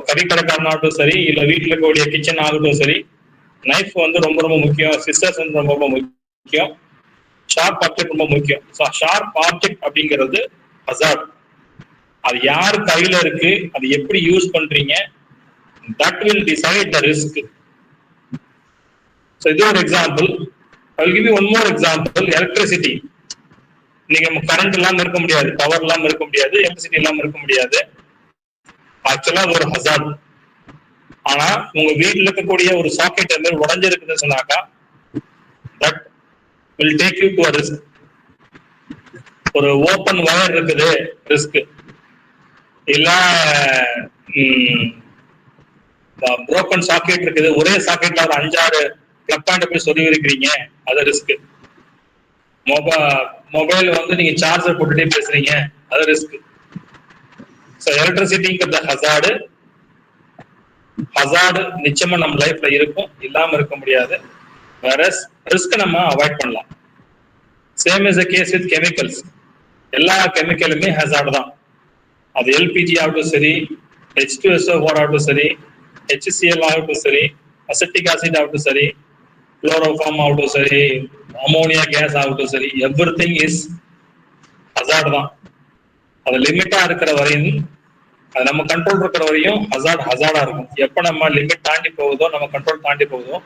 கறிக்கடைக்காரனாகட்டும் சரி, இல்ல வீட்டுல இருக்கக்கூடிய கிச்சன் ஆகட்டும் சரி, நைஃப் வந்து ரொம்ப ரொம்ப முக்கியம். சிஸ்டர்ஸ் வந்து ரொம்ப ரொம்ப முக்கியம். ஷார்ப் ஆப்ஜெக்ட் ரொம்ப முக்கியம். ஷார்ப் ஆப்ஜெக்ட் அப்படிங்கிறது ஹசார்ட். அது யார் கையில இருக்கு, அது எப்படி யூஸ் பண்றீங்க, that will decide the risk. So இது ஒரு example. I will give you one more example. Electricity. நீங்க கரண்ட் இல்லாம இருக்க முடியாது, பவர் இல்லாம இருக்க முடியாது, எலக்ட்ரிசிட்டி இல்லாம இருக்க முடியாது. ஆக்சுவலா அது ஒரு ஹசார்ட். ஆனா உங்க வீட்டுல இருக்கக்கூடிய ஒரு சாக்கெட் வந்து உடஞ்சிருக்குன்னு சொன்னாக்கா that will take you to a risk. ஒரு ஓப்பன் வயர் இருக்குது, ரிஸ்க். இல்ல புரோக்கன் சாக்கெட் இருக்குது, ஒரே சாக்கெட்ல ஒரு 5-6 பிளக் பாயிண்ட் போய் சொல்லி இருக்கிறீங்க, அது ரிஸ்க். மொபைல் வந்து நீங்க சார்ஜர் போட்டுட்டே பேசுறீங்க, அது ரிஸ்க். ஸோ எலக்ட்ரிசிட்டிங்கிறது ஹசார்டு. ஹசார்டு நிச்சயமா நம்ம லைஃப்ல இருக்கும், இல்லாம இருக்க முடியாது. வேற ரிஸ்க் நம்ம அவாய்ட் பண்ணலாம். Same is case with chemicals. எல்லா கெமிக்கலுமே ஹசார்டு தான். அது எல்பிஜி ஆகட்டும் சரி, H2SO4 ஆகட்டும் சரி, HCl ஆகட்டும் சரி, அசிட்டிக் ஆசிட் ஆகட்டும் சரி, குளோரோஃபார்ம் ஆகட்டும் சரி, அமோனியா கேஸ் ஆகட்டும் சரி, எவ்ரி திங் இஸ் ஹசார்டு தான். அது லிமிட்டா இருக்கிற வரையும், அது நம்ம கண்ட்ரோல் இருக்கிற வரையும் ஹசார்டா இருக்கும். எப்ப நம்ம லிமிட் தாண்டி போகுதோ, நம்ம கண்ட்ரோல் தாண்டி போகுதோ,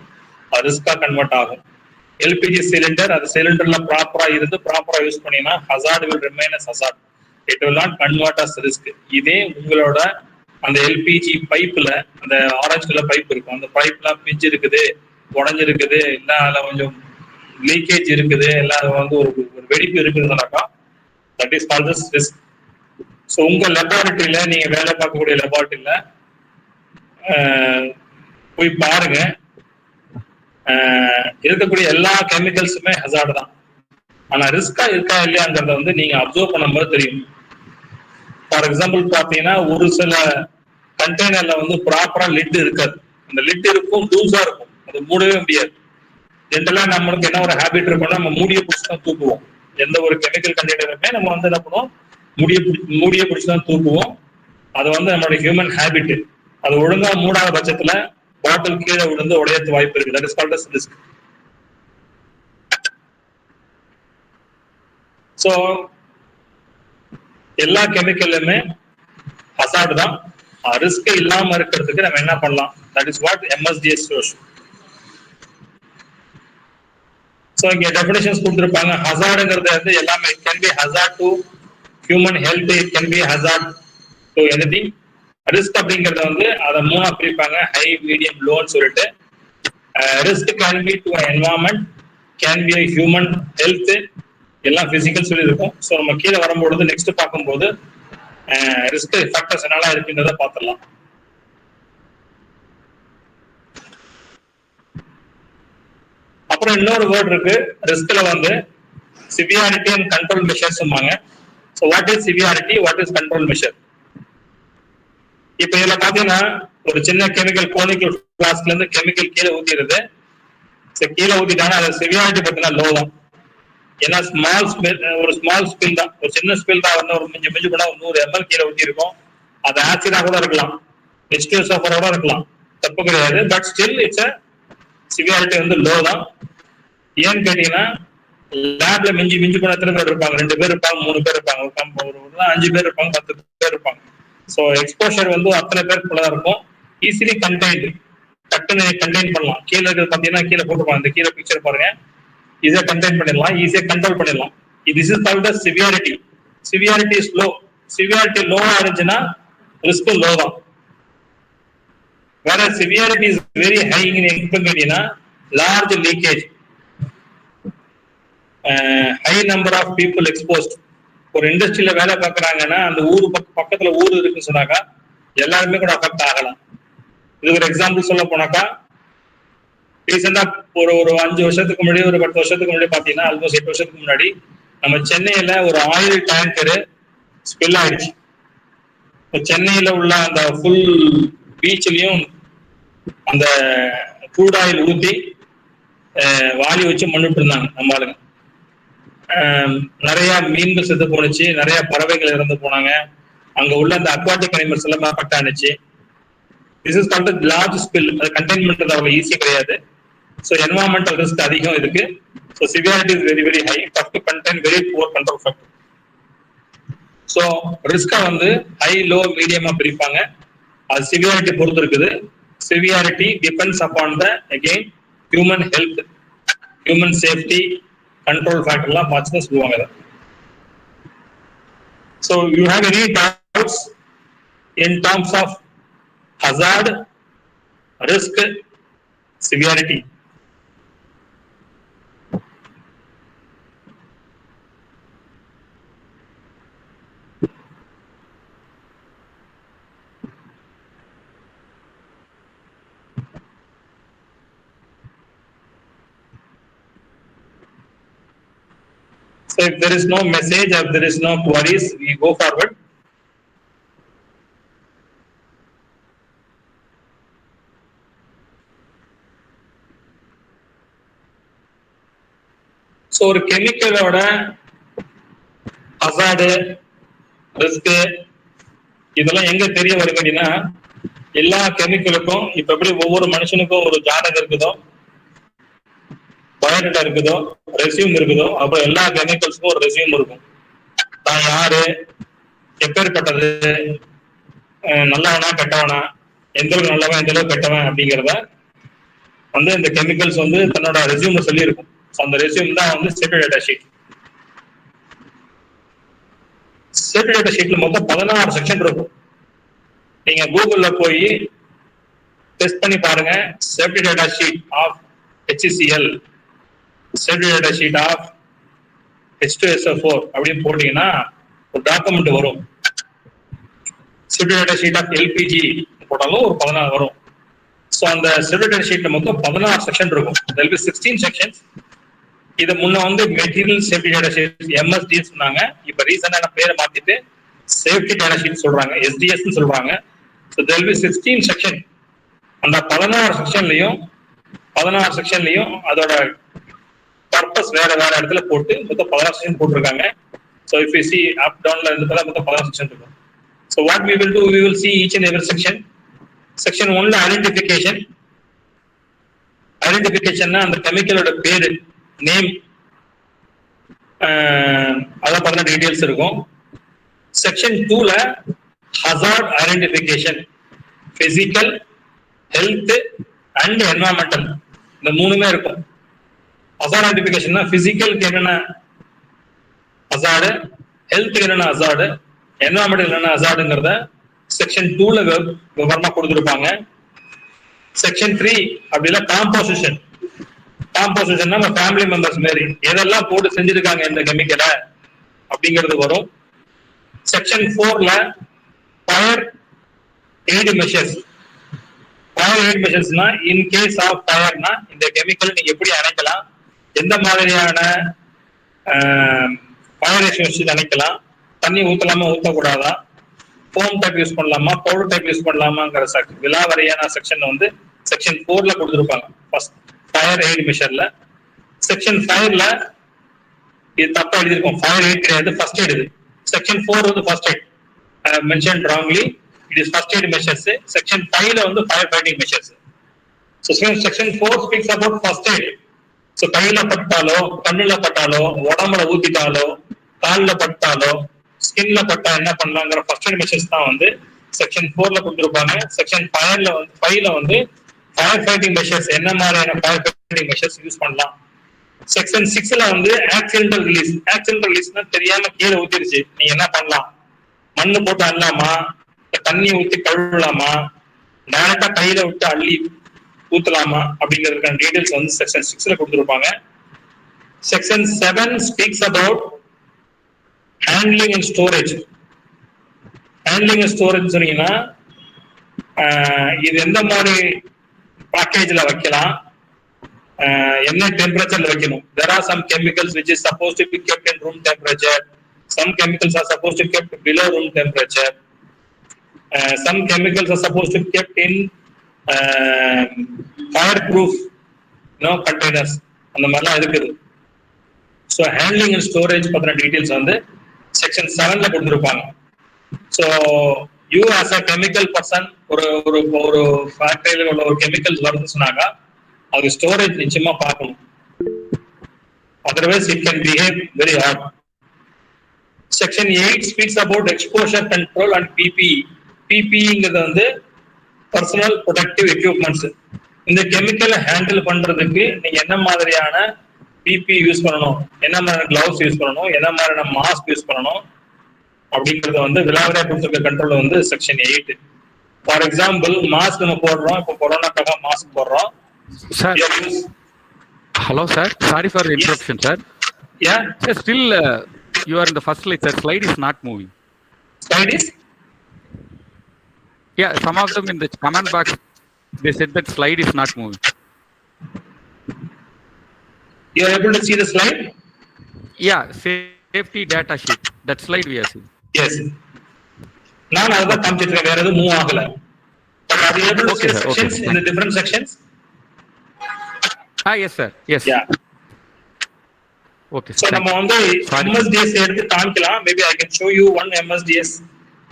அது ரிஸ்கா கன்வெர்ட் ஆகும். எல்பிஜி சிலிண்டர், அது சிலிண்டர்ல ப்ராப்பரா இருந்து ப்ராப்பரா யூஸ் பண்ணினா hazard will remain as hazard. It will not convert as risk. இதே உங்களோட அந்த எல்பிஜி பைப்ல, அந்த ஆரஞ்சு கலர் பைப் இருக்கும், அந்த பைப்லாம் பிஞ்சு இருக்குது, உடஞ்சிருக்குது, இல்ல அதுல கொஞ்சம் லீக்கேஜ் இருக்குது, இல்ல அது வந்து ஒரு வெடிப்பு இருக்குதுனாக்கா that is called as risk. So உங்க லெபார்டரியில, நீங்க வேலை பார்க்கக்கூடிய லெபார்டரியில போய் பாருங்க, இருக்கக்கூடிய எல்லா கெமிக்கல்ஸுமே ஹசார்டு தான். ஆனா ரிஸ்கா இருக்கா இல்லையாங்கிறத வந்து நீங்க அப்சர்வ் பண்ணும்போது தெரியும். ஃபார் எக்ஸாம்பிள் பாத்தீங்கன்னா, ஒரு சில கண்டெய்னர்ல வந்து ப்ராப்பரா லிட் இருக்காது. அந்த லிட் இருக்கும், லூஸா இருக்கும், அது மூடவே முடியாது. ஜென்ரலா நம்மளுக்கு என்ன ஒரு ஹேபிட் இருக்கும்னா, நம்ம மூடிய பிடிச்சி தான் தூக்குவோம். எந்த ஒரு கெமிக்கல் கண்டெய்னருமே நம்ம வந்து என்ன பண்ணுவோம், மூடிய பிடிச்சி தான் தூக்குவோம். அது வந்து நம்மளுடைய ஹியூமன் ஹேபிட். அது ஒழுங்கா மூடாத பட்சத்துல பாட்டில் கீழே விழுந்து உடையத்து வாய்ப்பு இருக்கு. That is called as risk. So எல்லா கெமிக்கலுமே ஹசார்டு தான். ரிஸ்க் இல்லாம இருக்கிறதுக்கு நம்ம என்ன பண்ணலாம்? That is what MSDS shows. So இங்க டெஃபினிஷன்ஸ் கொடுத்துருப்பாங்க. ஹசார்டுங்கிறது வந்து எல்லாமே it can be hazard to human health, it can be hazard to anything. Risk அப்படிங்கறத வந்து அதை 3 பிரிப்பாங்க, ஹை, மீடியம், லோன்னு சொல்லிட்டு. Risk can be to environment, can be human health, எல்லாம் பிசிக்கல் சொல்லி இருக்கும். ஸோ நம்ம கீழே வரும்பொழுது நெக்ஸ்ட் பார்க்கும்போது ரிஸ்க் ஃபேக்டர்ஸ் என்னெல்லாம் இருக்குன்றத பார்த்துடலாம். அப்புறம் இன்னொரு வேர்ட் இருக்கு ரிஸ்க்ல வந்து, சிவியாரிட்டி அண்ட் கண்ட்ரோல் மெஷர்ஸ் சொன்னாங்க. So what is severity, what is control measure? இப்ப இதுல பாத்தீங்கன்னா, ஒரு சின்ன கெமிக்கல் கோனிக்கல் பிளாஸ்க்ல இருந்து கெமிக்கல் கீழே ஊத்திடுது. கீழே ஊத்திட்டாங்கன்னா அது சிவியாரிட்டி பார்த்தீங்கன்னா லோ தான். ஏன்னா ஒரு ஸ்மால் ஸ்பில் தான், ஒரு சின்ன ஸ்பில் தான் வந்து ஒரு மிஞ்சி கூட 100 ml கீழே ஊத்தி இருக்கும். அது ஆசிடா கூட இருக்கலாம், H2SO4 கூட இருக்கலாம், தப்பு கிடையாது. பட் ஸ்டில் இட்ஸ் சிவியாரிட்டி வந்து லோ தான். ஏன்னு கேட்டீங்கன்னா, லேப்ல மிஞ்சி கூட எத்தனை பேர் இருப்பாங்க? 2 பேர் இருப்பாங்க, 3 பேர் இருப்பாங்க, 5 பேர் இருப்பாங்க, 10 பேர் இருப்பாங்க. ஸோ எக்ஸ்போஷர் வந்து அத்தனை பேருக்குள்ளதான் இருக்கும். ஈஸிலி கண்டெய்ன்டு, டக்குன்னு கண்டெயின் பண்ணலாம். கீழே இருக்கிறது பார்த்தீங்கன்னா கீழே போட்டுருப்பாங்க, இந்த கீழே பிக்சர் பாருங்க, ஈஸியா கண்டெயின் பண்ணிடலாம், ஈஸியா கண்ட்ரோல் பண்ணிடலாம். This is called as severity. Severity is low. Severity லோவா இருந்துச்சுன்னா ரிஸ்க் லோ தான். வேற சிவியாரிட்டி இஸ் வெரி ஹை கேட்டீங்கன்னா, large leakage, high number of people exposed. ஒரு இண்டஸ்ட்ரியில வேலை பார்க்கறாங்கன்னா, அந்த ஊர் பக்கத்துல ஊர் இருக்குன்னு சொன்னாக்கா எல்லாருமே கூட அஃபெக்ட் ஆகலாம். இது ஒரு எக்ஸாம்பிள் சொல்ல போனாக்கா, ரீசெண்டா ஒரு 5 வருஷத்துக்கு முன்னாடி, ஒரு 10 வருஷத்துக்கு முன்னாடி பாத்தீங்கன்னா, ஆல்மோஸ்ட் 8 வருஷத்துக்கு முன்னாடி நம்ம சென்னையில ஒரு ஆயில் டேங்கரு ஸ்பில் ஆயிடுச்சு. சென்னையில உள்ள அந்த ஃபுல் பீச்லயும் அந்த க்ரூட் ஆயில் ஊத்தி வாளி வச்சு மண்ணிட்டு இருந்தாங்க நம்ம ஆளுங்க. நிறைய மீன்கள் செத்து போனுச்சு, நிறைய பறவைகள் இறந்து போனாங்க. அங்க உள்ள அந்த அக்வாட்டிக் அனிமல்ஸ் எல்லாம் அஃபெக்ட் ஆனிச்சு. This is called large spill. அது கண்டெய்ன்மெண்ட் அவ்வளவு ஈஸி கிடையாது. ஸோ என்வரான்மெண்டல் ரிஸ்க் அதிகம் இதுக்கு. So severity is very very high, tough to contain, very poor control factor. So ரிஸ்கை வந்து ஹை, லோ, மீடியமா பிரிப்பாங்க. அது சிவியாரிட்டி பொறுத்து இருக்குது. Severity depends upon the again human health, human safety, control ஃபேக்டர்லாம் பார்த்து தான் சொல்லுவாங்க. So you have any doubts in terms of hazard, risk, severity? So if there is no message, if there is no queries, we go forward. So ஒரு கெமிக்கலோட hazard, risk இதெல்லாம் எங்க தெரிய வரும் அப்படின்னா, எல்லா கெமிக்கலுக்கும் இப்ப எப்படி ஒவ்வொரு மனுஷனுக்கும் ஒரு ஜாதகம் இருக்குதோ, பயோடேட்டா இருக்குதோ, ரெசியூம் இருக்குதோ, அப்புறம் எல்லா கெமிக்கல்ஸுக்கும் ஒரு ரெசியூம் இருக்கும். தான் யாரு, எப்பேற்பட்டது, நல்லவனா கெட்டவனா, எந்த அளவுக்கு நல்லவன் எந்த அளவுக்கு கெட்டவன் அப்படிங்கிறத வந்து இந்த கெமிக்கல்ஸ் வந்து தன்னோட ரெசியூம்ல சொல்லி இருக்கும். அந்த ரெசியூம் தான் வந்து safety data sheet. Safety data ஷீட்ல மொத்தம் 16 செக்ஷன் இருக்கும். நீங்க கூகுள்ல போய் டெஸ்ட் பண்ணி பாருங்க, safety data sheet of HCl, safety data sheet of H2SO4 அப்படின்னு போட்டீங்கன்னா ஒரு டாக்குமெண்ட் வரும். Safety data sheet of LPG போட்டாலும் ஒரு 16 வரும். ஸோ அந்த சேஃப்டி டேட்டா ஷீட்ல மொத்தம் 16 செக்ஷன் இருக்கும். there will be 16 sections. இதை முன்ன வந்து material safety data sheet MSD சொன்னாங்க. இப்ப ரீசெண்டான பேரை மாத்திட்டு சேஃப்டி டேட்டா ஷீட் சொல்றாங்க, SDS சொல்றாங்க. So there will be 16 section. அந்த 16 செக்ஷன்லயும் அதோட பர்பஸ் வேற வேற இடத்துல போட்டு மொத்தம் 16 செக்ஷன் போட்டிருக்காங்க. ஸோ இஃப் யூ see அப் டவுன்ல இருந்ததுல மொத்தம் 16 செக்ஷன் இருக்கும். So what we will do, we will see each and every section. Section 1ல ஐடென்டிஃபிகேஷன். ஐடென்டிஃபிகேஷன்னா அந்த கெமிக்கலோட பேரு, நேம், அதான் பார்த்தா டீடைல்ஸ் இருக்கும். செக்ஷன் 2ல hazard identification, physical, health and environmental, இந்த மூணுமே இருக்கும். ஹசார்ட் ஐடென்டிஃபிகேஷன்னா பிசிக்கலுக்கு என்னென்ன ஹசார்டு, ஹெல்த்துக்கு என்னென்ன ஹசார்டு, என்வரான்மெண்டல் என்னென்ன ஹசார்டுங்கிறத செக்ஷன் 2ல விவரமா கொடுத்துருப்பாங்க. செக்ஷன் 3 அப்படின்னா காம்போசிஷன். காம்போசிஷன் நம்ம ஃபேமிலி மெம்பர்ஸ் மாதிரி எதெல்லாம் போட்டு செஞ்சிருக்காங்க இந்த கெமிக்கலை அப்படிங்கிறது வரும். செக்ஷன் 4ல fire aid measures. Fire aid மெஷர்ஸ்னா இன் கேஸ் ஆஃப் ஃபயர்னா இந்த கெமிக்கல் நீங்க எப்படி அணைக்கலாம், எந்த மாதிரியான ஃபயர் எக்ஸ்டிங்விஷர் அணைக்கலாம், தண்ணி ஊற்றலாமா ஊற்றக்கூடாதா, ஃபோம் டைப் யூஸ் பண்ணலாமா, பவுடர் டைப் யூஸ் பண்ணலாமாங்கிற விலாவரியான செக்ஷன் வந்து செக்ஷன் 4ல கொடுத்துருப்பாங்க. ஃபர்ஸ்ட் ஃபயர் எய்ட் மெஷர்ல. செக்ஷன் 5ல இது தப்பா எழுதிருக்கோம், ஃபயர் எய்ட் கிடையாது, ஃபர்ஸ்ட் எய்ட். இது செக்ஷன் 4 வந்து first aid, mention wrongly, it is first aid measures. Section 5ல வந்து fire fighting measures. So section 4 speaks about first aid. So கையில பட்டாலோ, கண்ணுல பட்டாலோ, உடம்புல ஊத்திட்டாலோ, காலில் பட்டாலோ, ஸ்கின்ல பட்டா என்ன பண்ணலாங்கிற ஃபர்ஸ்ட் எய்ட் மெஷர்ஸ் தான் வந்து செக்ஷன் 4ல கொடுத்துருப்பாங்க. செக்ஷன் 5ல வந்து ஃபயர் ஃபைட்டிங் மெஷர்ஸ், என்ன மாதிரியான ஃபயர் ஃபைட்டிங் மெஷர்ஸ் யூஸ் பண்ணலாம். செக்ஷன் 6ல வந்து ஆக்சிடென்டல் ரிலீஸ். ஆக்சிடென்டல் ரிலீஸ்னா தெரியாம கீழே ஊத்திருச்சு, நீ என்ன பண்ணலாம், மண்ணு போட்டு அள்ளலாமா, தண்ணி ஊத்தி கழுவலாமா, டைரக்டா கையில விட்டு அள்ளி ஊத்தலாமா அப்படிங்கிறதுக்கான டீடைல்ஸ் வந்து செக்ஷன் 6ல கொடுத்துருப்பாங்க. Section 7 speaks about handling and storage. Handling and storage சொன்னீங்கன்னா இது எந்த மாதிரி பேக்கேஜ்ல வைக்கலாம், என்ன டெம்பரேச்சர்ல வைக்கணும். There are some chemicals which is supposed to be kept in room temperature. Some chemicals are supposed to be kept below room temperature. Some chemicals are supposed to be kept in fireproof containers. அந்த மாதிரிலாம் இருக்குது. So handling and storage பத்தின details வந்து section 7ல கொடுத்துருப்பாங்க. So you as a chemical person ஒரு ஒரு ஒரு ஃபேக்டரியில உள்ள ஒரு கெமிக்கல்ஸ் வருதுன்னு சொன்னாங்க, அது ஸ்டோரேஜ் நிச்சயமா பார்க்கணும். Otherwise it can behave very hard. Section 8 speaks about exposure control and PP. பிபிங்கிறது வந்து பர்சனல் ப்ரொடக்டிவ் எக்யூப்மெண்ட்ஸ். இந்த கெமிக்கலை ஹேண்டில் பண்றதுக்கு நீங்க என்ன மாதிரியான பிபி யூஸ் பண்ணணும், என்ன மாதிரியான கிளவுஸ் யூஸ் பண்ணணும், என்ன மாதிரியான மாஸ்க் யூஸ் பண்ணணும் அப்படிங்கறத வந்து விலாவரியா கொடுத்துருக்க கண்ட்ரோல் வந்து செக்ஷன் 8. ஃபார் எக்ஸாம்பிள் மாஸ்க் நம்ம போடுறோம், இப்போ கொரோனாக்காக மாஸ்க் போடுறோம். Sir hello sir, sorry for interruption sir. Yeah, sir, still you are in the first slide, sir. Slide is not moving. slide is, Yeah, some of them in the comment box they said that slide is not moving. you are able to see the slide? Yeah, safety data sheet, that slide we are seeing. Yes. நான் அதான் காமிச்சிருக்கேன், வேற எதுவும் move ஆகல. But are you able to see Okay, sir. Okay, sections in the different sections? Yes sir, yes. Yeah. Okay, So sir. நம்ம வந்து Sorry. MSDS எடுத்து காமிக்கலாம். Maybe I can show you one MSDS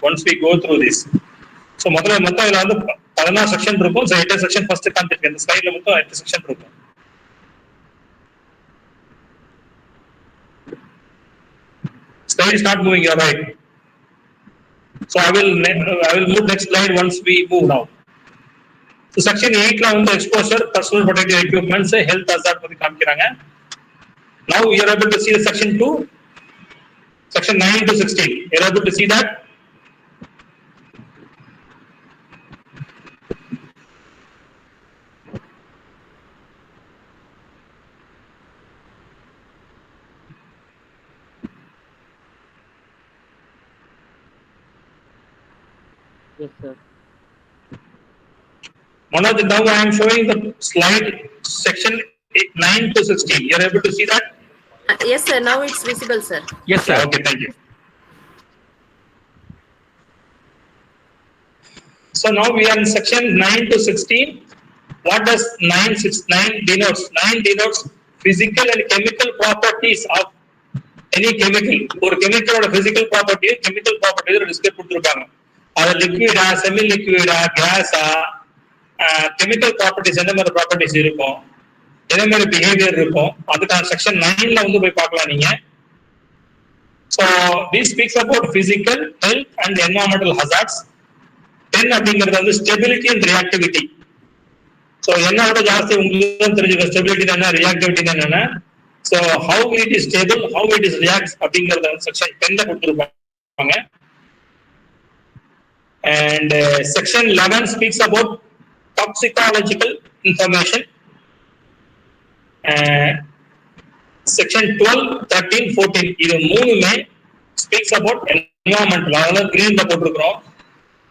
once we go through this. So முதல்ல மொத்தம் இதுல வந்து 16 section இருக்கும். So 8 section first காமிச்சிருக்கேன். இந்த ஸ்லைட்ல மொத்தம் 8 செக்ஷன் இருக்கும். Slide is not moving, you're right. So I will move next slide once we move now. So section 8 ல வந்து exposure, personal protective equipments, health hazard பத்தி காமிக்கிறாங்க. Now you are able to see the section 2, section 9 to 16. You are able to see that? Yes, sir. Manoj, now I am showing the slide section 9 to 16. You are able to see that? Yes, sir. Now it's visible, sir. Yes sir. Okay, thank you. So now we are in section 9 to 16. What does 9 denotes? 9 denotes physical and chemical properties of any chemical. ஒரு கெமிக்கலோட physical property, chemical properties describe கொடுத்திருக்காங்க. அது லிக்விடா, semi லிக்விடா, கேஸா, chemical properties எந்த மாதிரி properties இருக்கும், எந்த மாதிரி behaviour இருக்கும், அதுக்கான செக்ஷன் 9ல வந்து போய் பார்க்கலாம் நீங்க. So this speaks about physical, health and environmental hazards. 10 அப்படிங்கிறது வந்து ஸ்டெபிலிட்டி அண்ட் ரியாக்டிவிட்டி. ஸோ என்னோட ஜாஸ்தி உங்களுக்கு தெரிஞ்சுக்க ஸ்டெபிலிட்டி தானே, ரியாக்டிவிட்டி தானே. So how it is stable, how it is reacts அப்படிங்கறத வந்து செக்ஷன் 10ல கொடுத்துருப்பாங்க. And section 11 speaks about toxicological information. Section 12, 13, 14 இது மூணுமே speaks about environmental, அதாவது green ல போட்டுருக்கிறோம்.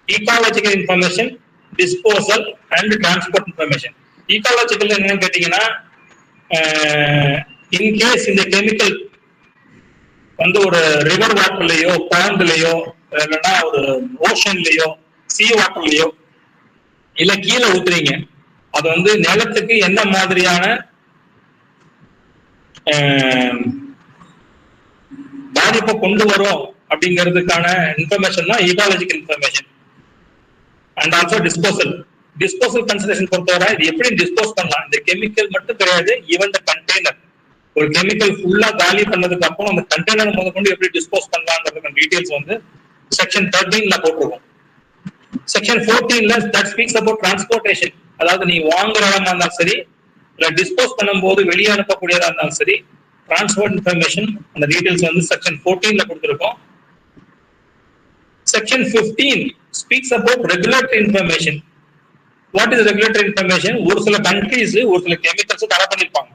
Ecological information, disposal and transport information. Ecological என்னன்னு கேட்டீங்கன்னா, in case இந்த கெமிக்கல் வந்து ஒரு ரிவர் வாட்டர்லயோ, பாண்ட்லயோ, இல்லைன்னா ஒரு ஓஷன்லயோ, சீ வாட்டர்லயோ இல்ல கீழே ஊத்துறீங்க, அது வந்து நிலத்துக்கு என்ன மாதிரியான பாதிப்பை கொண்டு வரும் அப்படிங்கிறதுக்கான இன்ஃபர்மேஷன் தான் ecological information. And also disposal consideration பொறுத்தவரை இது எப்படி டிஸ்போஸ் பண்ணலாம், இந்த கெமிக்கல் மட்டும் கிடையாது, ஈவன் த கண்டெய்னர். ஒரு கெமிக்கல் ஃபுல்லா காலி பண்ணதுக்கு அப்புறம் அந்த கண்டெய்னர் முதற்கொண்டு எப்படி டிஸ்போஸ் பண்ணலாங்கிறதுக்கான டீடைல்ஸ் வந்து செக்ஷன் 13ல போட்டிருக்கும். செக்ஷன் 14ல தட் ஸ்பீக்ஸ் அபவுட் டிரான்ஸ்போர்டேஷன், அதாவது நீ வாங்குற இடமா இருந்தாலும் சரி, இல்ல டிஸ்போஸ் பண்ணும்போது வெளியே அனுப்பக்கூடியதா இருந்தாலும் சரி, டிரான்ஸ்போர்ட் இன்ஃபர்மேஷன் அந்த டீடைல்ஸ் வந்து செக்ஷன் 14ல கொடுத்திருக்கோம். Section 15 speaks about regulatory information. What is regulatory information? ஒரு சில கண்ட்ரீஸ் ஒரு சில கெமிக்கல்ஸ் தடை பண்ணிருப்பாங்க.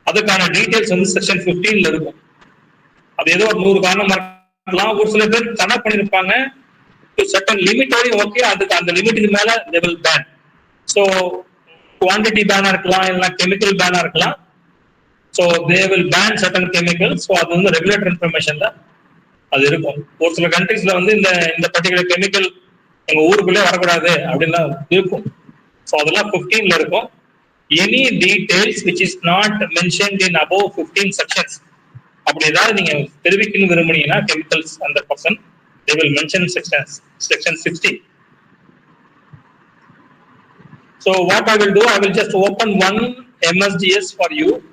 அதுக்கான டீடைல்ஸ் வந்து செக்ஷன் 15ல இருக்கும். அது ஏதோ ஒரு 100 காரணமா இருக்கலாம், ஒரு சில பேர் தடை பண்ணிருப்பாங்க சர்டன் லிமிட் வரையும். ஓகே, அதுக்கு அந்த லிமிட்டுக்கு மேல they will ban. So quantity பேனா இருக்கலாம், இல்ல கெமிக்கல் பேனா இருக்கலாம். So they will ban certain chemicals. So அது வந்து ரெகுலேட்டரி இன்ஃபர்மேஷன்ல அது இருக்கும். ஒரு சில கண்ட்ரீஸ்ல வந்து இந்த பர்டிகுலர் கெமிக்கல் எங்க ஊருக்குள்ளே வரக்கூடாது அப்படின்னா இருக்கும். ஸோ அதெல்லாம் 15ல இருக்கும். Any details which is not mentioned in above 15 sections அப்படி ஏதாவது நீங்க தெரிவிக்கணும்னு விரும்புனீங்கன்னா கெமிக்கல்ஸ் அந்த person They will mention section 60. So what I will do, I will just open one MSDS for you.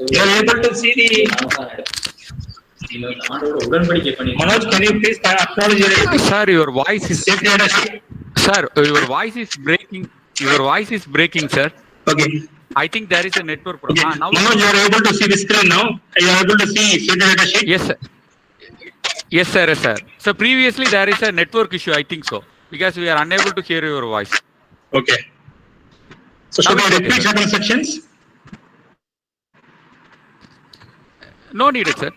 You are able to see the Manoj, can you please acknowledge your Sir, your voice is safety data sheet? sir, your voice is breaking. Your voice is breaking, sir. Okay. I think there is a network Okay. problem. Now, Manoj, you are able to see the screen now. You are able to see safety data sheet? yes, sir. Yes, sir. Yes, sir. So previously there is a network issue. I think so because we are unable to hear your voice. Okay. So should Now I it's okay, repeat sir. certain sections? No needed, sir.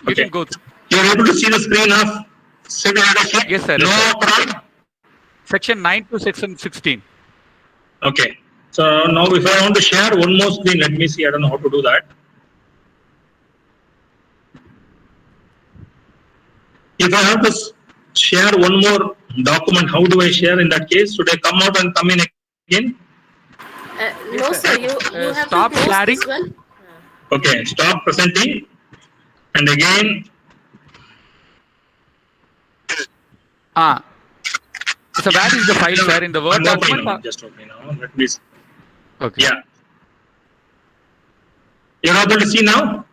You Okay. can go through. You are able to see the screen of safety data sheet? Yes, sir. No Yes, sir. problem? Section 9 to section 16. Okay. So now if I want to share one more screen, let me see. I don't know how to do that. If I have to share one more document, how do I share in that case? Should I come out and come in again? No, sir. You have Stop to close sharing. this one. Okay, stop presenting. And again, So where is the file, sir? In the Word I'm opening document? now. Just opening now. Let me see. Okay. Yeah. You're able to see now?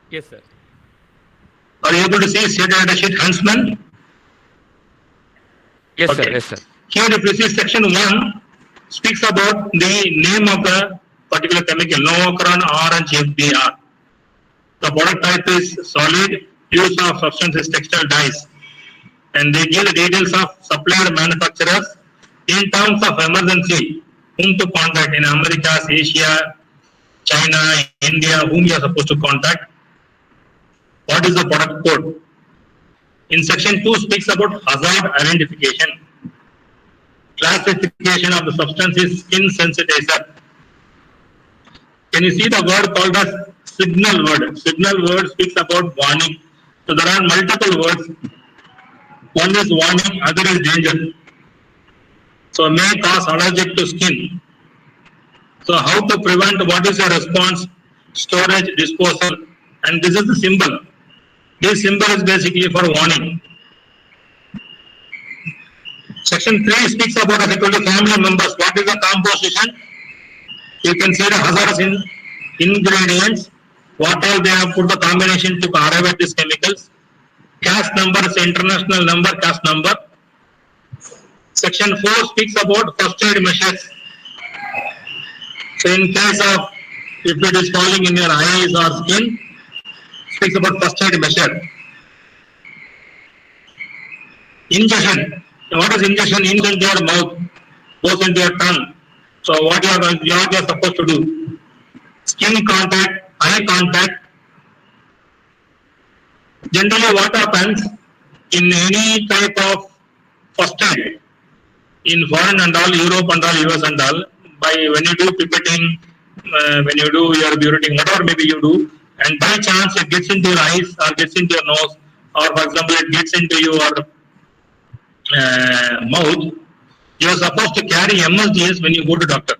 Yes, sir. Are you able to see state data sheet Huntsman? Yes, sir. Okay. Yes, sir. Here if you see section 1 speaks about the name of the particular chemical, Novacoron Orange FBR. The product type is solid, use of substance is textile dyes. And they give the details of supplier manufacturers in terms of emergency, whom to contact in Americas, Asia, China, India, whom you are supposed to contact. What is the product code? In section 2 speaks about hazard identification. Classification of the substance is skin sensitizer. Can you see the word called as signal word? Signal word speaks about warning. So there are multiple words. One is warning, other is danger. So may cause allergic to skin. So how to prevent, what is your response, storage, disposal, and this is the symbol. This symbol is basically for warning. Section 3 speaks about as equal to family members. What is the composition? You can see the hazardous ingredients. What all they have put the combination to arrive at these chemicals. Cash number is international number, cash number. Section 4 speaks about first aid measures. So in case of if it is falling in your eyes or skin, speaks about first aid measure. Ingestion. What is ingestion? Into your mouth, goes into your tongue. So what you are supposed to do? Skin contact, eye contact. Generally what happens in any type of first aid, in foreign and all, Europe and all, US and all, by when you do pipetting, when you do your bureting, whatever maybe you do, and by chance it gets into your eyes or gets into your nose, or for example it gets into your mouth, you are supposed to carry MSDS when you go to doctor.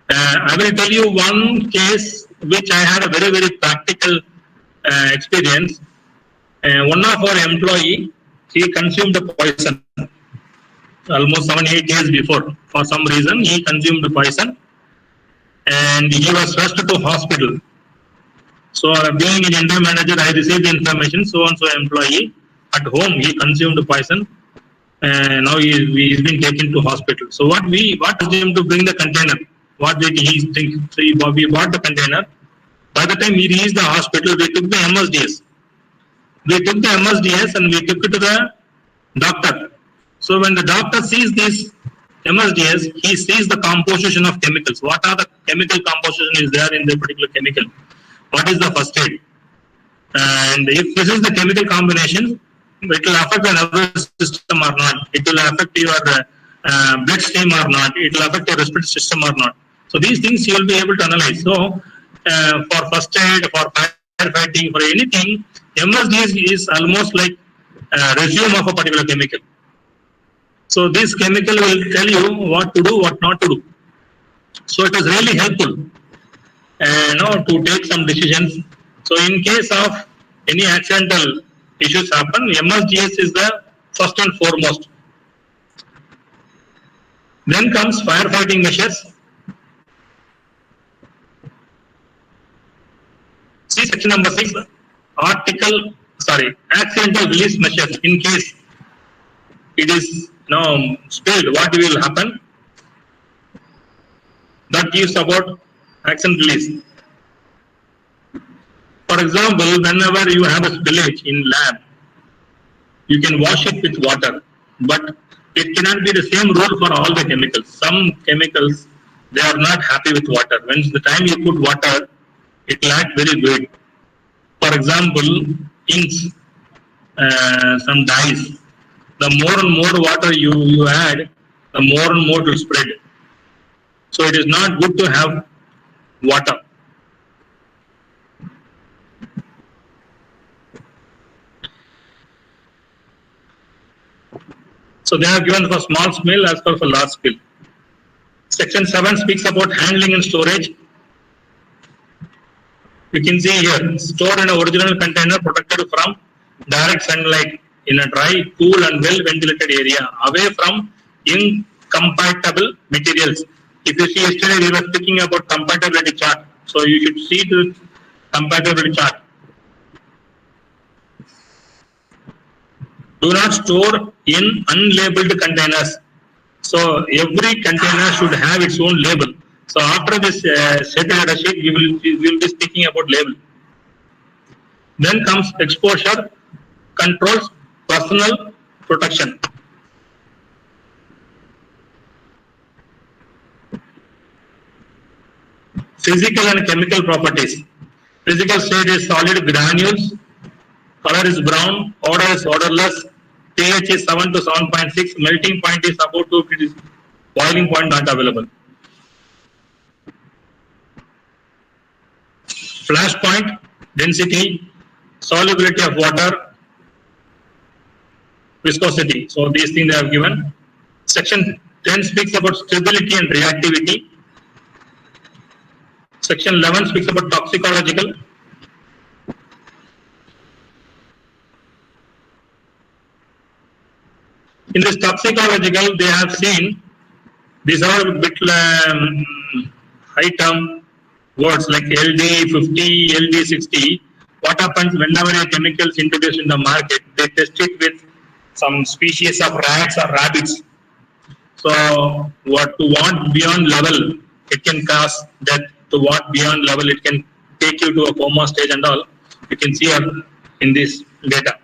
I will tell you one case which I had a very, very practical experience. One of our employee, he consumed the poison almost 7-8 days before. For some reason, he consumed the poison and he was rushed to hospital. So being an India manager, I received the information, so and so employee at home, he consumed the poison. Now he's been taken to hospital. So what asked him to bring the container. What did he think? So we bought the container. By the time he reached the hospital, we took the MSDS. We took the MSDS and we took it to the doctor. So when the doctor sees this MSDS, he sees the composition of chemicals. What are the chemical composition is there in the particular chemical? What is the first aid? And if this is the chemical combination, it will affect the nervous system or not. It will affect your bloodstream or not. It will affect your respiratory system or not. So these things you will be able to analyze. So for first aid, for firefighting, for anything, MSDS is almost like a resume of a particular chemical. So this chemical will tell you what to do, what not to do. So it is really helpful, to take some decisions. So in case of any accidental issues happen, MSDS is the first and foremost. Then comes firefighting measures. See section number 6, accidental release measures. In case it is spilled, what will happen? That gives about accident release. For example, whenever you have a spillage in lab, you can wash it with water, but it cannot be the same rule for all the chemicals. Some chemicals, they are not happy with water. When the time you put water, it will act very good. For example, inks, some dyes. The more and more water you add, the more and more it will spread. So it is not good to have water. So they have given for small spill as well for large spill. Section 7 speaks about handling and storage. You can see here, stored in an original container protected from direct sunlight in a dry, cool and well ventilated area, away from incompatible materials. If you see yesterday we were speaking about compatibility chart. So you should see the compatibility chart. Do not store in unlabeled containers. So every container should have its own label. So after this safety data sheet, we will be speaking about label. Then comes exposure controls, personal protection. Physical and chemical properties. Physical state is solid granules, color is brown, odor is odorless, pH is 7 to 7.6, melting point is about 2, it is boiling point not available. Flash point, density, solubility of water, viscosity. So these things they have given. Section 10 speaks about stability and reactivity. Section 11 speaks about toxicological. In this toxicological, they have seen these are a bit high term words like LD50, LD60. What happens whenever a chemical is introduced in the market? They test it with some species of rats or rabbits. So, what beyond level, it can cause death. To what beyond level, it can take you to a coma stage and all. You can see in this data.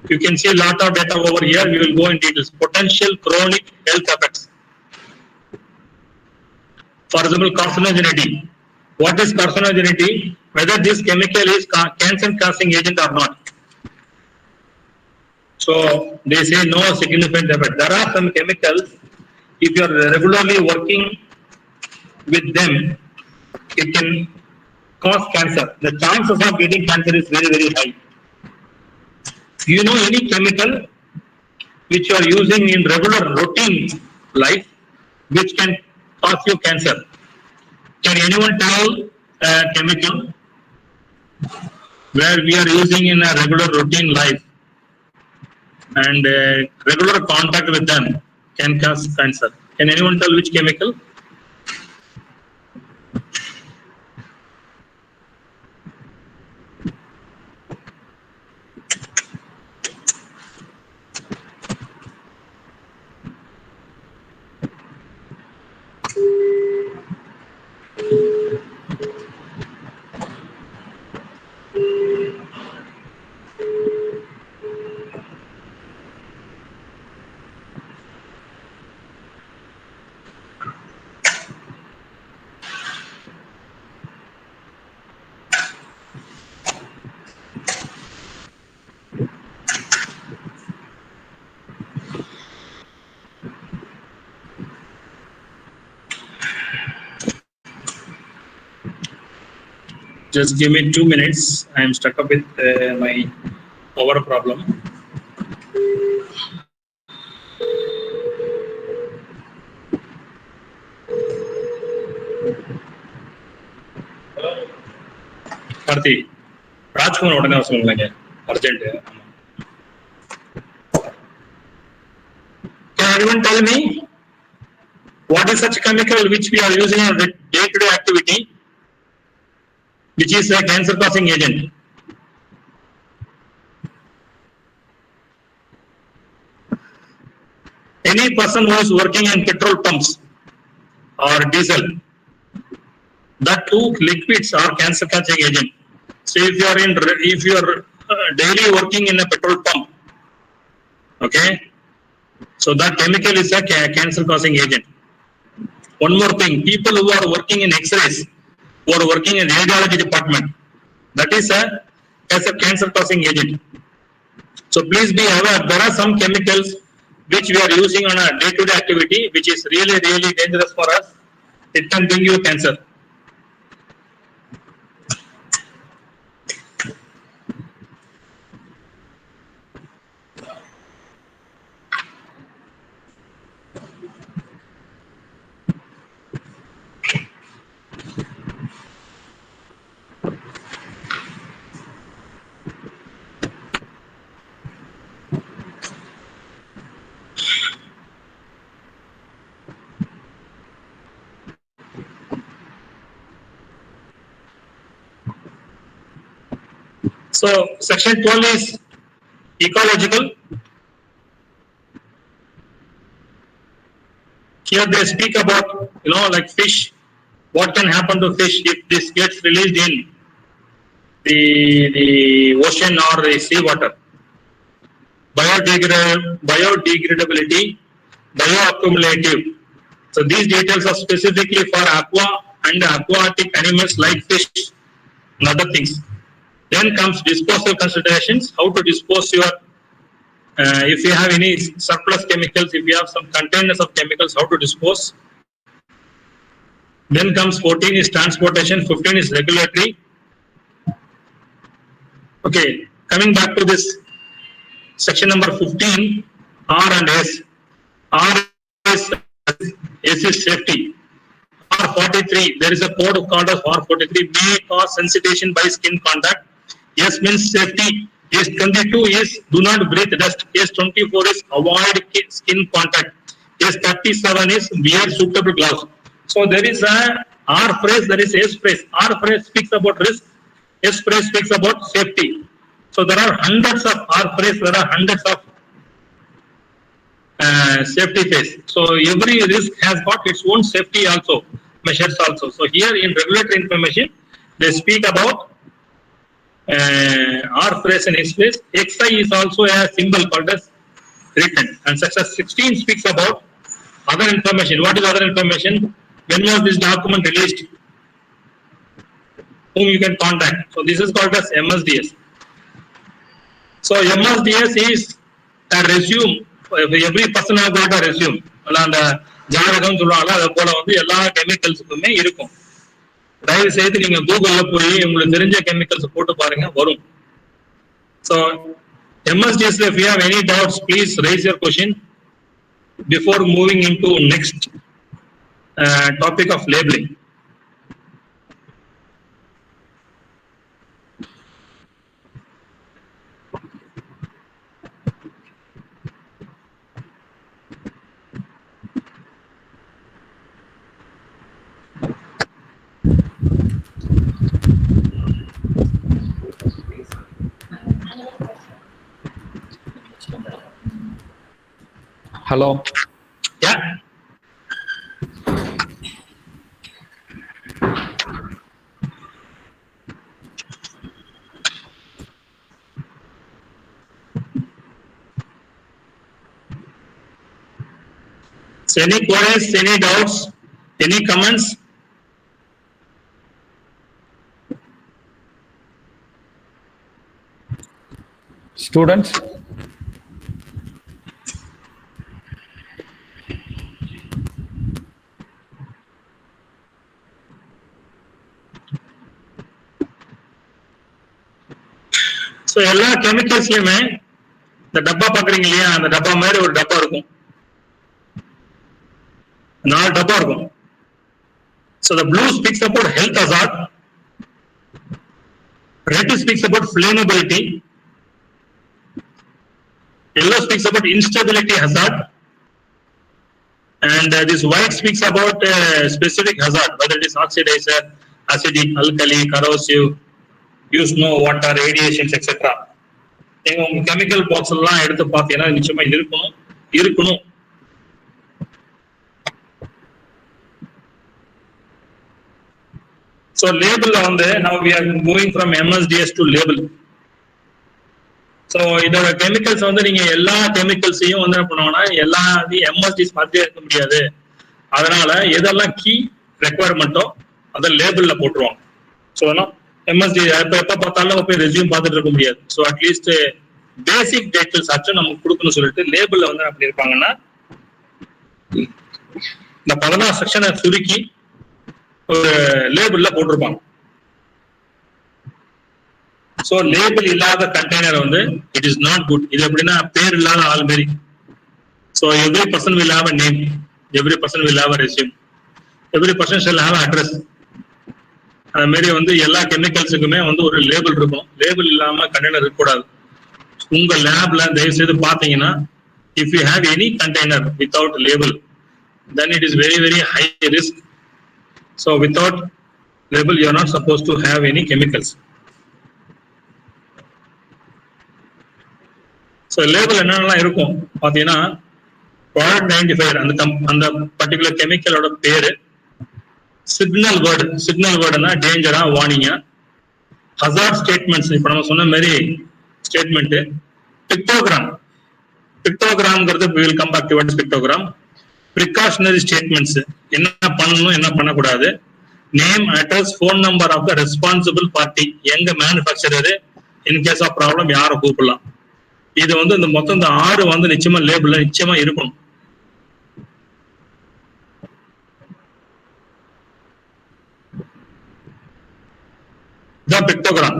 You can see a lot of data over here. We will go in details. Potential chronic health effects. For example, carcinogenity. What is carcinogenity? Whether this chemical is cancer-causing agent or not. So they say no significant effect. There are some chemicals. If you are regularly working with them, it can cause cancer. The chances of getting cancer is very, very high. Do you know any chemical which you are using in regular routine life which can cause you cancer? Can anyone tell a chemical where we are using in a regular routine life and regular contact with them can cause cancer? Can anyone tell which chemical? Just give me 2 minutes. I am stuck up with my power problem. Karthi, Rajkumar உடனே வர சொல்லுங்க. Urgent. Can anyone tell me what is such chemical which we are using in day-to-day activity, which is a cancer-causing agent? Any person who is working in petrol pumps or diesel, that two liquids are cancer-causing agent. So if you are daily working in a petrol pump, okay, so that chemical is a cancer-causing agent. One more thing, people who are working in X-rays, who are working in radiology department, that is as a cancer-causing agent. So please be aware, there are some chemicals which we are using on a day-to-day activity, which is really dangerous for us. It can bring you cancer. So section 12 is ecological. Here they speak about, like fish. What can happen to fish if this gets released in the ocean or the sea water? Biodegradability, bioaccumulative. So these details are specifically for aqua and aquatic animals like fish and other things. Then comes disposal considerations, how to dispose your, if you have any surplus chemicals, if you have some containers of chemicals, how to dispose. Then comes 14 is transportation, 15 is regulatory. Okay, coming back to this section number 15, R and S. R is safety. R43, there is a code called as R43, may cause sensitization by skin contact. S means safety. S22 is do not breathe dust. S24 is avoid skin contact. S37 is wear suitable gloves. So there is a R phrase, there is S phrase. R phrase speaks about risk. S phrase speaks about safety. So there are hundreds of R phrase, there are hundreds of safety phase. So every risk has got its own safety also, measures also. So here in regulatory information, they speak about R phrase and S phrase. XI is also a symbol called as written. And section 16 speaks about other information. What is other information? When was this document released? Whom you can contact. So this is called as MSDS. So MSDS is a resume. Every person has got a resume. அந்த ஜாதகம் சொல்லுவாங்க, அது போல வந்து எல்லா கெமிக்கல்ஸுக்குமே இருக்கும். தயவு செய்து நீங்க கூகுள்ல போய் உங்களுக்கு தெரிஞ்ச கெமிக்கல்ஸ் போட்டு பாருங்க, வரும். So MSDS, if you have any doubts, please raise your question before moving into next topic of labeling. Hello. Yeah. So any queries, any doubts, any comments? Students? So எல்லா கெமிக்கல்ஸ்லயுமே இந்த டப்பா பாக்குறீங்க இல்லையா, அந்த டப்பா மாதிரி ஒரு டப்பா இருக்கும், 4 டப்பா இருக்கும். So the blue speaks about health hazard, red speaks about flammability, yellow speaks about instability hazard, and this white speaks about specific hazard, whether it is oxidizer, acidic, alkali, corrosive, use no water, radiations, etc. நீங்க உங்க chemical box எல்லாம் எடுத்து பாத்தீங்கன்னா நிச்சயமா இருக்கணும். So label வந்து now we are moving from MSDS to label. So இதோட chemicals வந்து நீங்க எல்லா கெமிக்கல்ஸையும் வந்து என்ன பண்ணுவாங்கன்னா எல்லா MSDs மாதிரியே இருக்க முடியாது. அதனால எதெல்லாம் கீ ரெக்குவயர்மெண்ட்டோ அதை லேபிள்ல போட்டுருவாங்க. ஸோ MSD எப்ப பார்த்தாலும் போய் ரெஸ்யூம் பார்த்துட்டு இருக்க முடியாது. ஸோ அட்லீஸ்ட் பேசிக் டீடைல்ஸ் ஆச்சும் நமக்கு கொடுக்கணும்னு சொல்லிட்டு லேபிள்ல வந்து அப்படி இருப்பாங்கன்னா இந்த 16 செக்ஷனை சுருக்கி ஒரு லேபிள்ல போட்டிருப்பாங்க. சோ லேபிள் இல்லாத கண்டெய்னர் வந்து இட் இஸ் நாட் குட். இது எப்படின்னா பேர் இல்லாத ஆள் மாரி. So every person will have a name, every person will have a resume, every person shall have address. அது மாதிரி வந்து எல்லா கெமிக்கல்ஸுக்குமே வந்து ஒரு லேபிள் இருக்கும். லேபிள் இல்லாம கண்டெய்னர் இருக்கக்கூடாது. உங்க லேப்ல தயவு செய்து பாத்தீங்கன்னா if you have any container without label then it is very very high risk. So without label you are not supposed to have any chemicals. So label என்னென்னலாம் இருக்கும் பாத்தீங்கன்னா product identifier, அந்த பர்டிகுலர் கெமிக்கலோட பேரு, சிக்னல் வேர்டுனா டேஞ்சரா வார்னிங்கா, ஹசார்ட் ஸ்டேட்மெண்ட்ஸ் இப்ப நம்ம சொன்ன மாதிரி statement, பிக்டோகிராம்ங்கிறது we will come back to what is pictogram, precautionary statements என்ன பண்ணணும் என்ன பண்ணக்கூடாது, name, address, phone number of the responsible party, எங்க manufacturer, in case of problem யாரை கூப்பிடலாம். இது வந்து இந்த மொத்தம் இந்த 6 வந்து நிச்சயமா லேபிள்ல நிச்சயமா இருக்கணும். The pictogram.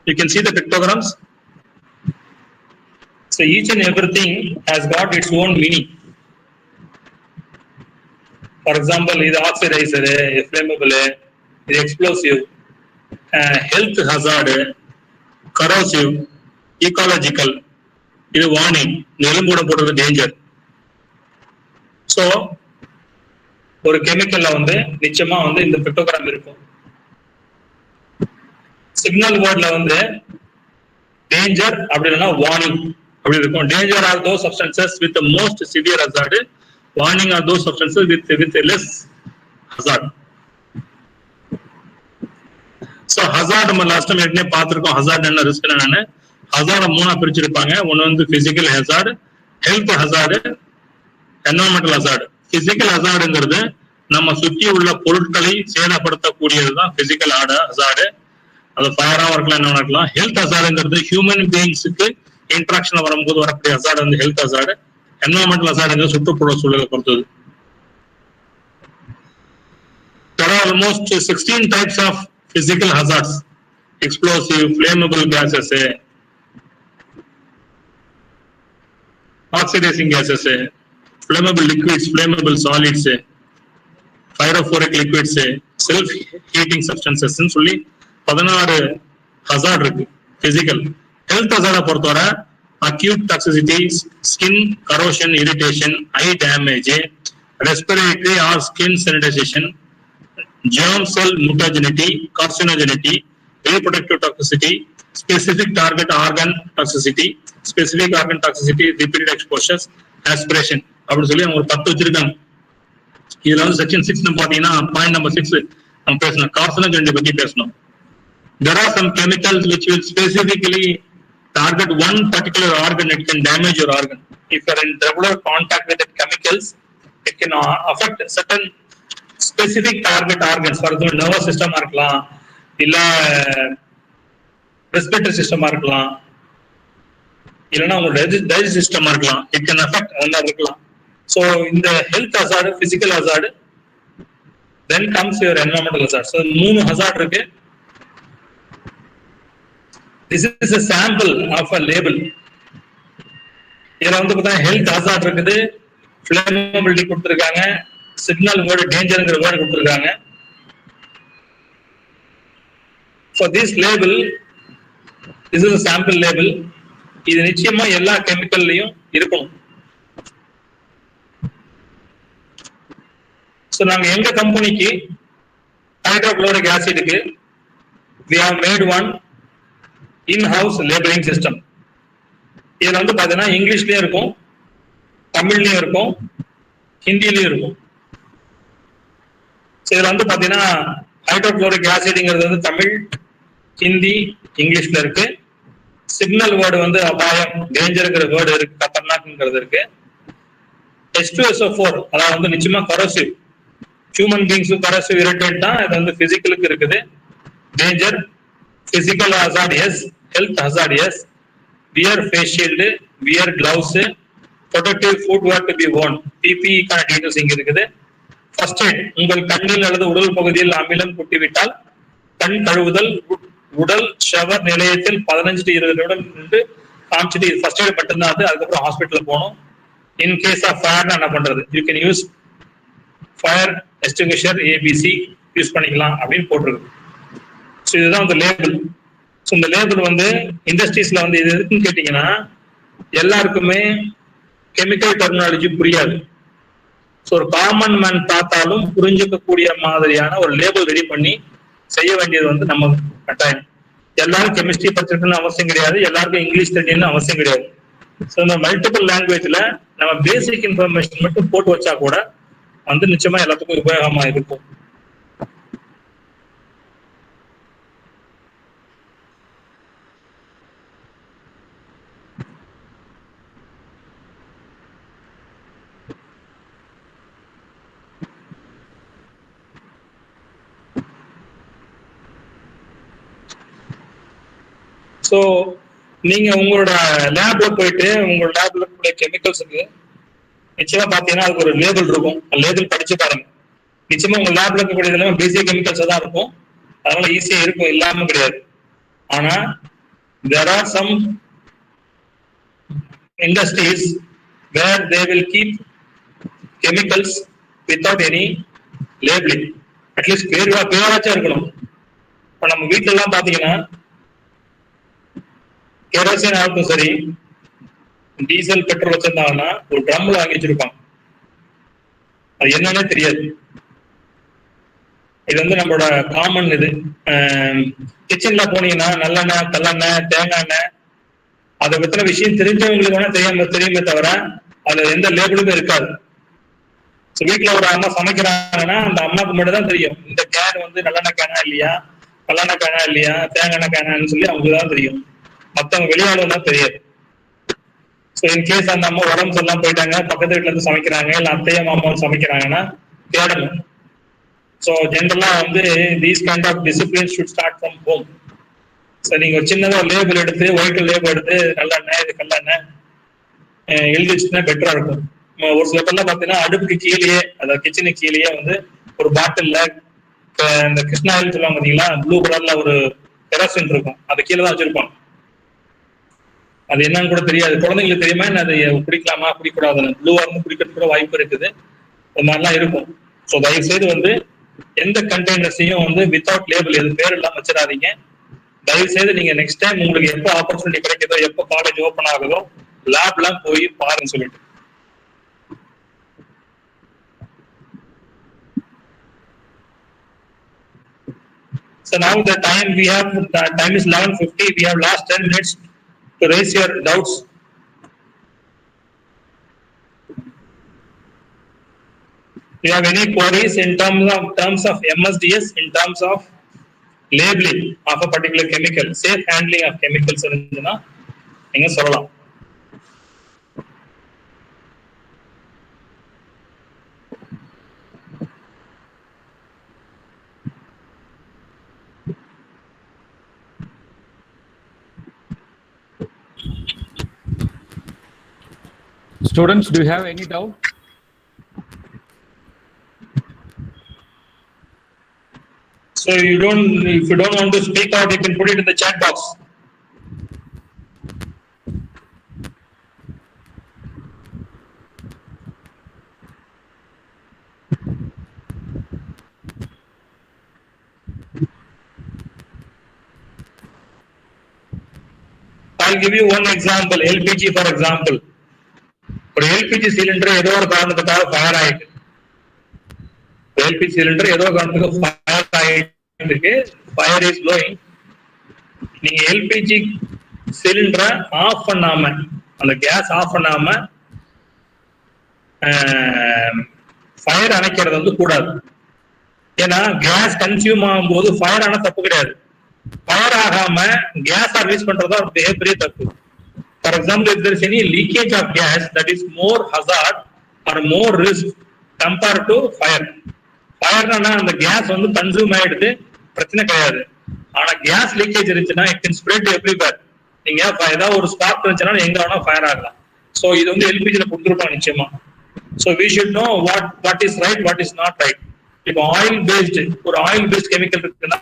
You can see the pictograms. So each and everything has got its own meaning. For example, இது ஆக்சிடைசர், ஃபிளேமபிள், இது explosive, health hazard, corrosive, ecological, இது வார்னிங், எலும்புட போடுறது டேஞ்சர். ஸோ ஒரு கெமிக்கல்ல வந்து நிச்சயமா வந்து இந்த பிக்டோகிராம் இருக்கும். சிக்னல் வேர்ட்ல வந்து டேஞ்சர் அப்படி இல்லைன்னா வார்னிங் அப்படி இருக்கும். Danger are those substances with most severe hazard, warning are those substances with less hazard. So hazard நம்ம லாஸ்ட் டைம் ஏற்கனவே பார்த்திருக்கோம். ஹசார்ட் என்ன, ரிஸ்க் என்னன்னு. ஹசார்ட 3 பிரிச்சிருப்பாங்க. ஒன்னு வந்து physical hazard, health hazard, environmental hazard. Physical ஹசார்டுங்கிறது நம்ம சுற்றி உள்ள பொருட்களை சேதப்படுத்தக்கூடியதுதான் பிசிக்கல் ஹசார்டு. அது ஃபயராகவும் இருக்கலாம், என்ன இருக்கலாம். ஹெல்த் ஹசார்டுங்கிறது ஹியூமன் பீயிங்ஸுக்கு இன்ட்ராக்ஷன் வரும்போது வரக்கூடிய ஹசார்டு வந்து ஹெல்த் ஹசார்டு. என்வரன்மெண்டல் ஹசார்டுங்கிறது சுற்றுப்புற சூழலை பொறுத்தது. There are almost 16 types of physical hazards: explosive, flammable gases, oxidizing gases, flammable liquids, flammable solids, pyrophoric liquids, self-heating substances ன்னு சொல்லி 16 ஹசார்ட் இருக்கு பிசிக்கல். ஹெல்த் ஹசார்டை பொறுத்தவரை acute toxicity, skin corrosion, irritation, eye damage, respiratory or skin sensitization, germ cell mutagenicity, carcinogenity, reproductive toxicity, specific target organ toxicity, specific organ toxicity, repeated exposures, aspiration அப்படி சொல்லி அவங்க ஒரு 10 வச்சிருக்காங்க. இதுல வந்து செக்ஷன் 6 பாத்தீங்கன்னா பாயிண்ட் நம்பர் 6 நம்ம பேசணும், கார்சினோஜெனிட்டி பத்தி பேசணும். There are some chemicals which will specifically target one particular organ. It can damage your organ. If you are in regular contact with the chemicals, it can affect certain specific target organs. For example, nervous system இருக்கலாம், இல்ல respiratory system இருக்கலாம், இல்லனா உங்க digestive system இருக்கலாம். It can affect அதெல்லாம் இருக்கலாம். So இந்த health hazard, physical hazard, then comes your environmental hazard. So 3 hazard இருக்கு. This is a sample of a label. இதுல வந்து பார்த்தா ஹெல்த் ஹசார்ட் இருக்குது, ஃபிளேமபிலிட்டி கொடுத்துருக்காங்க, சிக்னல் வேர்டு டேஞ்சர்ங்கிற வேர்டு கொடுத்துருக்காங்க. For this label, this is a sample label. இது நிச்சயமா எல்லா கெமிக்கல்லையும் இருக்கணும். சோ நாங்க எங்க கம்பெனிக்கு hydrochloric ஆசிடுக்கு we have made one in-house labeling system. இதுல வந்து பாத்தீங்கன்னா இங்கிலீஷ்லயும் இருக்கும், தமிழ்லயும் இருக்கும், ஹிந்திலயும் இருக்கும். இதுல வந்து பாத்தீங்கன்னா ஹைட்ரோகுளோரிக் ஆசிட்ங்கிறது வந்து தமிழ், ஹிந்தி, இங்கிலீஷ்ல இருக்கு. சிக்னல் வேர்டு வந்து அபாயம், டேஞ்சர்ங்கிற வேர்டு இருக்கு, கத்தர்னாக்ங்கிறது இருக்கு. H2SO4 அதாவது வந்து நிச்சயமா கரோசிவ், ஹியூமன் பீங்ஸும் கரோசிவ் இரிட்டேட் தான். இது வந்து பிசிக்கலுக்கு இருக்குது. Danger, physical hazards, health hazards. Wear face shield, wear gloves, protective footwear to be worn, PPE கான டீடைல்ஸ் இங்க இருக்குது. ஃபர்ஸ்ட் எய்ட், உங்கள் கண்ணில் அல்லது உடல் பகுதியில் அமிலம் குட்டிவிட்டால் கண் கழுவுதல், உடல் ஷவர் நிலையத்தில் 15 to 20 நிமிடம் நின்று காமிச்சிட்டு இது ஃபர்ஸ்ட் எய்ட் மட்டும்தான். அதுக்கப்புறம் ஹாஸ்பிட்டல் போகணும். இன் கேஸ் ஆஃப் ஃபயர்னா என்ன பண்றது, you can use fire extinguisher ABC use பண்ணிக்கலாம் அப்படின்னு போட்டிருக்கு. ஸோ இதுதான் வந்து லேபிள். ஸோ இந்த லேபிள் வந்து இண்டஸ்ட்ரீஸ்ல வந்து இது எதுக்குன்னு கேட்டீங்கன்னா எல்லாருக்குமே கெமிக்கல் டெர்மினாலஜி புரியாது. ஸோ ஒரு காமன் மேன் பார்த்தாலும் புரிஞ்சுக்கக்கூடிய மாதிரியான ஒரு லேபிள் ரெடி பண்ணி செய்ய வேண்டியது வந்து நம்ம கட்டாயம். எல்லாரும் கெமிஸ்ட்ரி படிச்சிருக்கணும்னு அவசியம் கிடையாது, எல்லாருக்கும் இங்கிலீஷ் தெரியும்னு அவசியம் கிடையாது. ஸோ இந்த மல்டிபிள் லாங்குவேஜ்ல நம்ம பேசிக் இன்ஃபர்மேஷன் மட்டும் போட்டு வச்சா கூட வந்து நிச்சயமா எல்லாத்துக்கும் உபயோகமா இருக்கும். ஸோ நீங்க உங்களோட லேப்ல போயிட்டு உங்களோட லேப்ல கூடிய கெமிக்கல்ஸுக்கு நிச்சயமா பாத்தீங்கன்னா அதுக்கு ஒரு லேபிள் இருக்கும். லேபிள் படிச்சு பாருங்க. நிச்சயமா உங்க லேப்ல இருக்கக்கூடிய பேசிக் கெமிக்கல்ஸ் தான் இருக்கும், அதனால ஈஸியா இருக்கும், இல்லாம கிடையாது. ஆனா there are some industries where they will keep chemicals without any labeling. At least பேராச்சும் இருக்கணும். இப்ப நம்ம வீட்டுல எல்லாம் பாத்தீங்கன்னா கெரோசின் ஆகட்டும் சரி, டீசல் பெட்ரோல் வச்சிருந்தாங்கன்னா ஒரு ட்ரம்ல வாங்கி வச்சிருப்பாங்க, அது என்னன்னே தெரியாது. இது வந்து நம்மளோட காமன் இது. கிச்சன்ல போனீங்கன்னா நல்லெண்ணெய், கல்லெண்ணெய், தேங்காய் எண்ணெய், அதை பத்தின விஷயம் தெரிஞ்சவங்களுக்கு வேணா தெரியுமே தவிர அதுல எந்த லேபிளுமே இருக்காது. வீட்டுல ஒரு அம்மா சமைக்கிறாங்கன்னா அந்த அம்மாவுக்கு மட்டும் தான் தெரியும் இந்த கேன் வந்து நல்லெண்ணெய் கேனா இல்லையா, கல்லெண்ணெய் கேனா இல்லையா, தேங்காய் எண்ணெய் கேனான்னு சொல்லி அவங்களுக்கு தான் தெரியும், மத்தவங்க வெளியாளும் தான் தெரியாது. ஸோ இன்கேஸ் அந்த அம்மா உடம்பு எல்லாம் போயிட்டாங்க, பக்கத்து வீட்டுல இருந்து சமைக்கிறாங்க, இல்ல அத்தையும் அம்மாவும் சமைக்கிறாங்கன்னா தேடணும். ஸோ ஜென்ரலா வந்து these kind of discipline should start from home. So நீங்க ஒரு சின்னதா லேபிள் எடுத்து, ஒயிட் லேபிள் எடுத்து நல்லெண்ணெய் இது கல்லெண்ணெய் எழுதிச்சுன்னா பெட்டரா இருக்கும். ஒரு சில பேர்லாம் பாத்தீங்கன்னா அடுப்புக்கு கீழேயே, அதாவது கிச்சனுக்கு கீழேயே வந்து ஒரு பாட்டில்ல இந்த கிருஷ்ணா ஆயில் சொல்லுவாங்க பாத்தீங்களா, ப்ளூ கலர்ல ஒரு கெரோசின் இருக்கும், அது கீழே தான் வச்சிருப்பாங்க. அது என்னன்னு கூட தெரியாது. குழந்தைங்களுக்கு தெரியுமா என்ன அது குடிக்கலாமா குடிக்கூடாதுன்னு, ப்ளூவா இருந்து குடிக்கிறது கூட வாய்ப்பு இருக்குது. அது மாதிரிலாம் இருக்கும். ஸோ தயவு செய்து வந்து எந்த கண்டெய்னர்ஸையும் வந்து வித்தவுட் லேபிள் எது பேர் இல்லாம வச்சிடாதீங்க. தயவு செய்து நீங்க நெக்ஸ்ட் டைம் உங்களுக்கு எப்போ ஆப்பர்ச்சுனிட்டி கிடைக்குதோ, எப்போ காலேஜ் ஓப்பன் ஆகுதோ லேப்லாம் போய் பாருன்னு சொல்லிட்டு. So now the time is 11:50. We have last 10 minutes to raise your doubts. Do you have any queries in terms of MSDS, in terms of labeling of a particular chemical, safe handling of chemicals irundha neenga sollalam. Students, do you have any doubt? So if you don't want to speak out, you can put it in the chat box. I'll give you one example. LPG, for example. ஒரு LPG cylinder ஏதோ ஒரு காரணத்துக்காக fire ஆயிட்டு, LPG cylinder ஏதோ காரணத்துக்கு fire ஆயிட்டு, fire is blowing. நீங்க LPG சிலிண்டரை ஆஃப் பண்ணாம, அந்த கேஸ் ஆஃப் பண்ணாம ஃபயர் அணைக்கிறது வந்து கூடாது. ஏன்னா கேஸ் கன்சியூம் ஆகும்போது ஃபயர் ஆன தப்பு கிடையாது. ஃபயர் ஆகாம கேஸ் ரிலீஸ் பண்றதா பெரிய தப்பு. For example, if there is any leakage of gas, that is more hazard or more risk compared to fire. ஃபயர்னா அந்த கேஸ் வந்து கன்சியூம் ஆயிடுது, பிரச்சனை கிடையாது. ஆனா கேஸ் லீக்கேஜ் இருந்துச்சுன்னா it can spread everywhere. நீங்க ஏதாவது ஒரு ஸ்பார்க் இருந்துச்சுன்னா எங்க வேணா ஃபயர் ஆகலாம். சோ இது வந்து எல்பிஜில கொடுத்துருப்பாங்க நிச்சயமா. So we should know what is right, what is not right. இப்போ ஆயில் பேஸ்ட், ஒரு ஆயில் பேஸ்ட் கெமிக்கல் இருக்குன்னா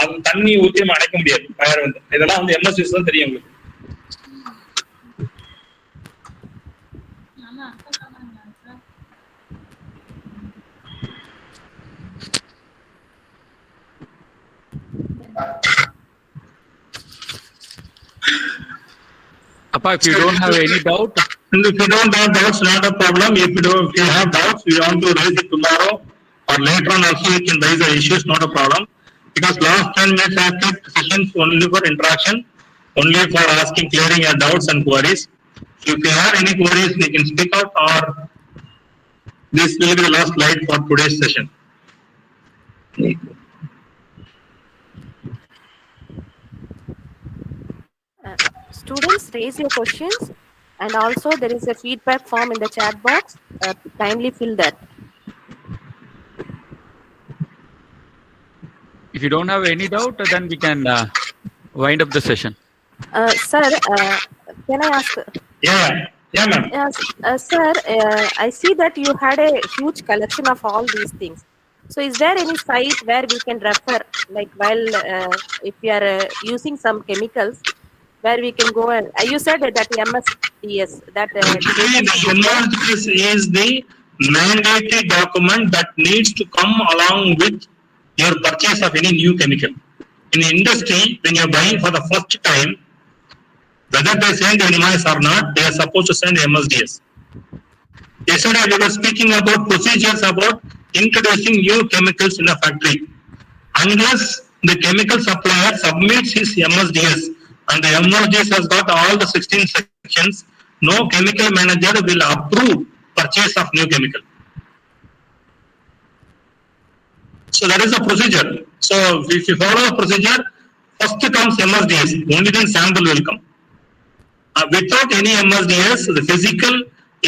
அது தண்ணி ஊற்றி அணைக்க முடியாது ஃபயர் வந்து. இதெல்லாம் வந்து எம்எஸ்டிஸ் தான் தெரியும் உங்களுக்கு. Appa, if you don't have any doubt. If you don't have doubts, not a problem. If you have doubts, you want to raise it tomorrow or later on also you can raise the issues, not a problem. Because last 10 minutes I have kept sessions only for interaction, only for asking, clearing your doubts and queries. So if you have any queries, you can speak out, or this will be the last slide for today's session. Students, raise your questions, and also there is a feedback form in the chat box. Kindly fill that. If you don't have any doubt, then we can wind up the session. Sir, can I ask? Yeah, ma'am. Sir, I see that you had a huge collection of all these things. So is there any site where we can refer, like while if we are using some chemicals, where we can go and you said that MSDS, that the MSDS is the mandatory document that needs to come along with your purchase of any new chemical. In the industry, when you are buying for the first time, whether they send NMIS or not, they are supposed to send MSDS. Yesterday we were speaking about procedures about introducing new chemicals in a factory. Unless the chemical supplier submits his MSDS, and the MSDS has got all the 16 sections, no chemical manager will approve purchase of new chemical. So that is the procedure. So if you follow the procedure, first comes MSDS, only then sample will come. Without any MSDS, the physical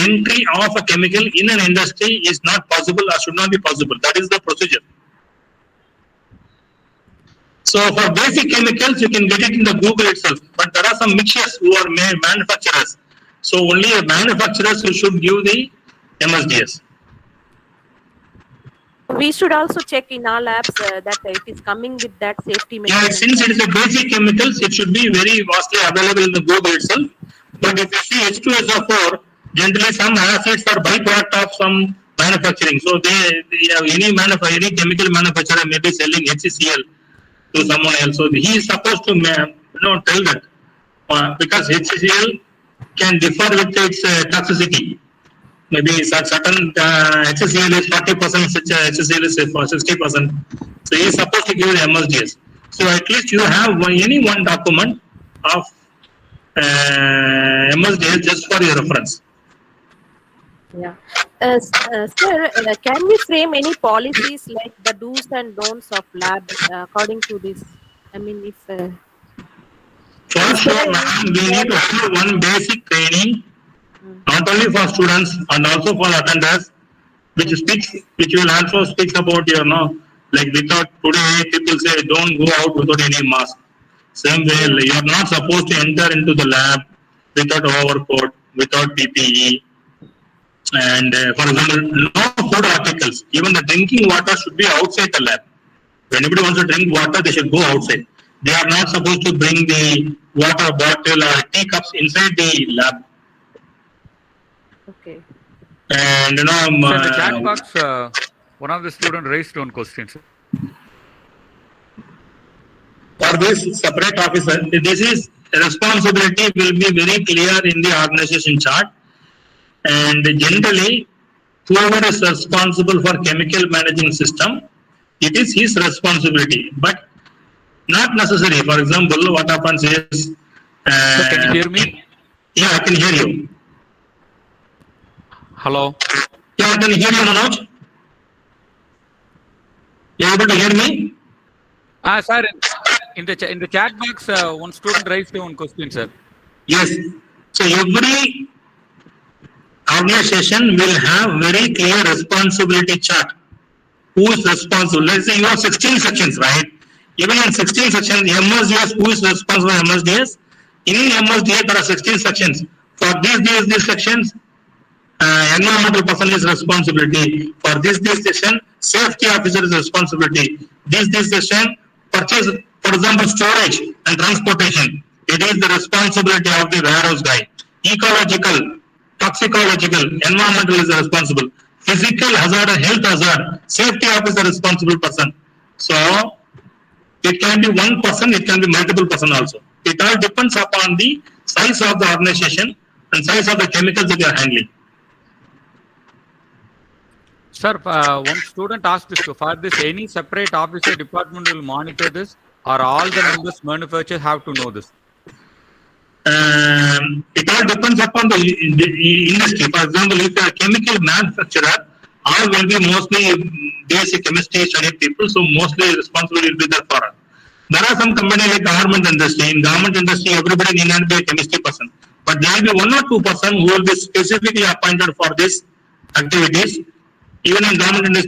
entry of a chemical in an industry is not possible or should not be possible. That is the procedure. So for basic chemicals, you can get it in the Google itself, but there are some mixtures who are manufacturers. So only manufacturers who should give the MSDS. We should also check in our labs that it is coming with that safety measure. Yeah, since it is a basic chemicals, it should be very vastly available in the Google itself. But if you see H2SO4, generally some acids are byproduct of some manufacturing. So they have any chemical manufacturer may be selling HCl to someone else. So he is supposed to tell that because HCl can differ with its toxicity. Maybe certain HCl is 40%, such HCl is 60%. So he is supposed to give the MSDS. So at least you have any one document of MSDS just for your reference. Yeah. Sir, can we frame any policies like the do's and don'ts of lab according to this? I mean, if for sure, ma'am, we need to have one basic training, not only for students and also for attenders, which will also speak about like without, today people say don't go out without any mask. Same way, you are not supposed to enter into the lab without overcoat, without PPE. And for example, no food articles, even the drinking water should be outside the lab. If anybody wants to drink water, they should go outside. They are not supposed to bring the water bottle or teacups inside the lab. okay. And So in the chat box, one of the students raised one question. For this separate officer, this is responsibility will be very clear in the organization chart. And generally, whoever is responsible for chemical managing system, it is his responsibility, but not necessary. For example, what happens is, So can you hear me? Yeah, I can hear you. Hello. Yeah, I can hear you, Manoj. You able to hear me? Sir, in the chat box, one student raised one question, sir. Yes. So every organization will have very clear responsibility chart. Who is responsible? Let's say you have 16 sections, right? Even in 16 sections, MSDS, who is responsible for MSDS? In MSDS, there are 16 sections. For these sections, environmental person is responsibility. For this section, safety officer is responsibility. This section, purchase, for example, storage and transportation. It is the responsibility of the warehouse guy. Ecological, toxicological, environmental is responsible. Physical hazard, health hazard, safety officer responsible person. So it can be one person, it can be multiple person also. It all depends upon the size of the organization and size of the chemicals that you are handling. Sir, one student asked this, for this, any separate officer department will monitor this, or all the members manufacturers have to know this? It all depends upon the industry. For example, if you are a chemical manufacturer, all will be mostly basic chemistry study people, so mostly responsibility will be there for us. There are some companies like government industry. In government industry, everybody need not be a chemistry person, but there will be 1 or 2 person who will be specifically appointed for these activities. Even in government industry,